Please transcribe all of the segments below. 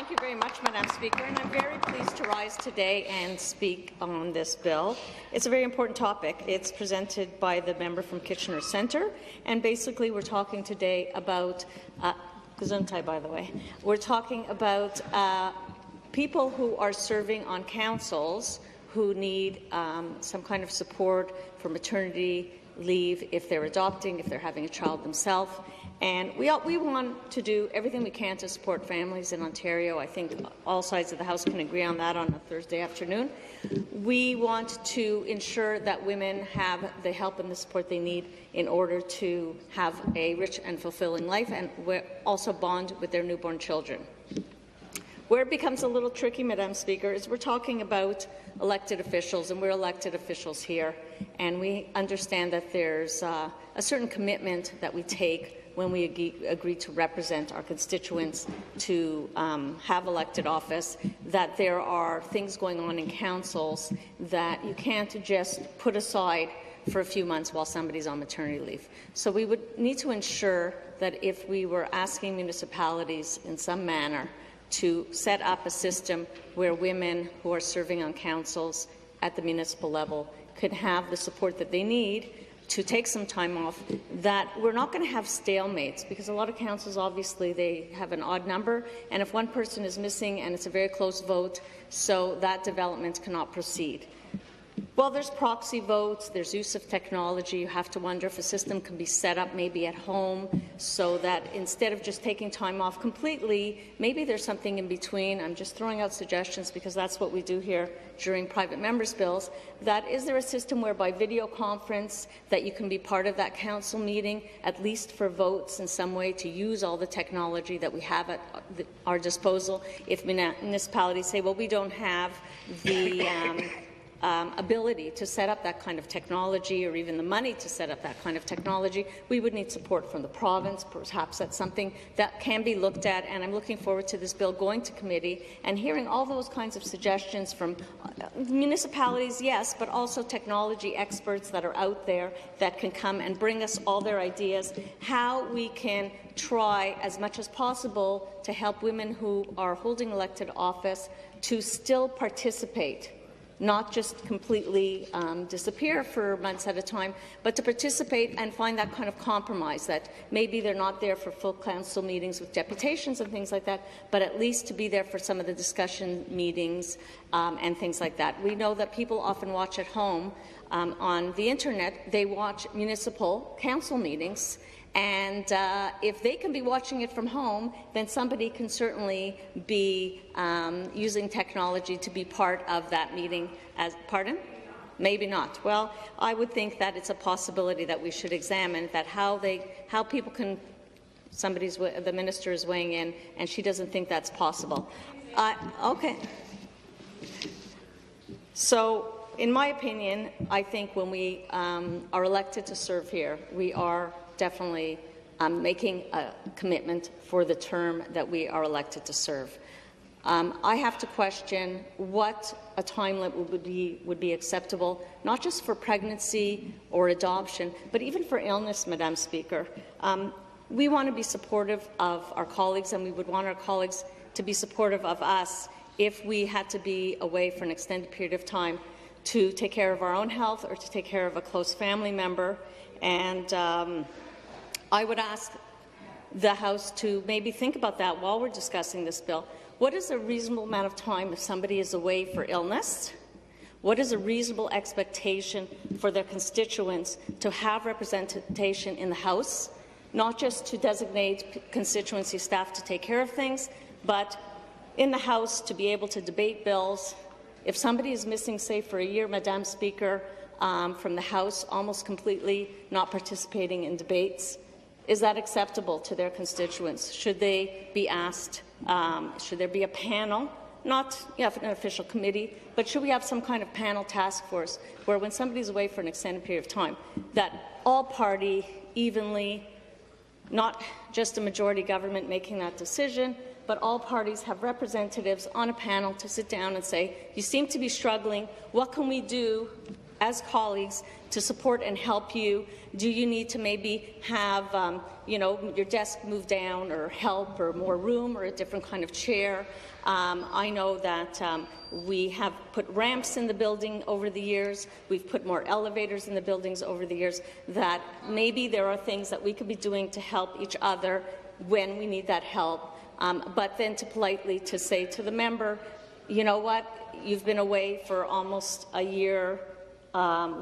Thank you very much, Madam Speaker, and I'm very pleased to rise today and speak on this bill. It's a very important topic. It's presented by the member from Kitchener Centre, and basically we're talking today about Gesundheit, by the way. We're talking about people who are serving on councils who need some kind of support for maternity leave if they're adopting, if they're having a child themselves. And we want to do everything we can to support families in Ontario. I think all sides of the House can agree on that on a Thursday afternoon. We want to ensure that women have the help and the support they need in order to have a rich and fulfilling life, and also bond with their newborn children. Where it becomes a little tricky, Madam Speaker, is we're talking about elected officials, and we're elected officials here, and we understand that there's a certain commitment that we take when we agree to represent our constituents to have elected office, that there are things going on in councils that you can't just put aside for a few months while somebody's on maternity leave. So we would need to ensure that if we were asking municipalities in some manner to set up a system where women who are serving on councils at the municipal level could have the support that they need to take some time off, that we're not going to have stalemates, because a lot of councils, obviously, they have an odd number, and if one person is missing and it's a very close vote, so that development cannot proceed. Well, there's proxy votes, there's use of technology. You have to wonder if a system can be set up maybe at home so that instead of just taking time off completely, maybe there's something in between. I'm just throwing out suggestions because that's what we do here during private members' bills. That is there a system where by video conference that you can be part of that council meeting, at least for votes in some way, to use all the technology that we have at our disposal? If municipalities say, well, we don't have the ability to set up that kind of technology, or even the money to set up that kind of technology, we would need support from the province. Perhaps that's something that can be looked at, and I'm looking forward to this bill going to committee and hearing all those kinds of suggestions from municipalities, yes, but also technology experts that are out there that can come and bring us all their ideas, how we can try as much as possible to help women who are holding elected office to still participate, not just completely disappear for months at a time, but to participate and find that kind of compromise, that maybe they're not there for full council meetings with deputations and things like that, but at least to be there for some of the discussion meetings and things like that. We know that people often watch at home on the internet. They watch municipal council meetings, and if they can be watching it from home, then somebody can certainly be using technology to be part of that meeting. Pardon? Maybe not. Well, I would think that it's a possibility that we should examine that how people can. The minister is weighing in, and she doesn't think that's possible. Okay. So, in my opinion, I think when we are elected to serve here, we are definitely making a commitment for the term that we are elected to serve. I have to question what a time limit would be acceptable, not just for pregnancy or adoption, but even for illness, Madam Speaker. We want to be supportive of our colleagues, and we would want our colleagues to be supportive of us if we had to be away for an extended period of time to take care of our own health or to take care of a close family member. And I would ask the House to maybe think about that while we're discussing this bill. What is a reasonable amount of time if somebody is away for illness? What is a reasonable expectation for their constituents to have representation in the House, not just to designate constituency staff to take care of things, but in the House to be able to debate bills? If somebody is missing, say, for a year, Madam Speaker, from the House, almost completely not participating in debates, is that acceptable to their constituents? Should they be asked? Should there be a panel? Not an official committee, but should we have some kind of panel task force where when somebody's away for an extended period of time, that all party evenly, not just a majority government making that decision, but all parties have representatives on a panel to sit down and say, you seem to be struggling, what can we do as colleagues to support and help you? Do you need to maybe have your desk moved down, or help, or more room, or a different kind of chair? I know that we have put ramps in the building over the years. We've put more elevators in the buildings over the years. That maybe there are things that we could be doing to help each other when we need that help. But then to politely to say to the member, you know what, you've been away for almost a year.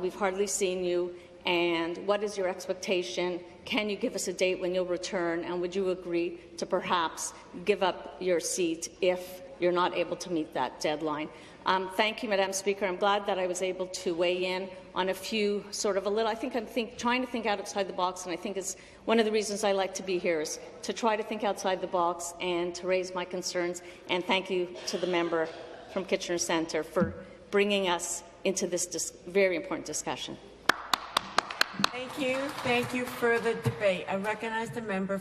We've hardly seen you. And what is your expectation? Can you give us a date when you'll return? And would you agree to perhaps give up your seat if you're not able to meet that deadline? Thank you, Madam Speaker. I'm glad that I was able to weigh in on a few I think I'm trying to think outside the box, and I think it's one of the reasons I like to be here is to try to think outside the box and to raise my concerns. And thank you to the member from Kitchener Centre for bringing us into this very important discussion. Thank you. Thank you for the debate. I recognize the member.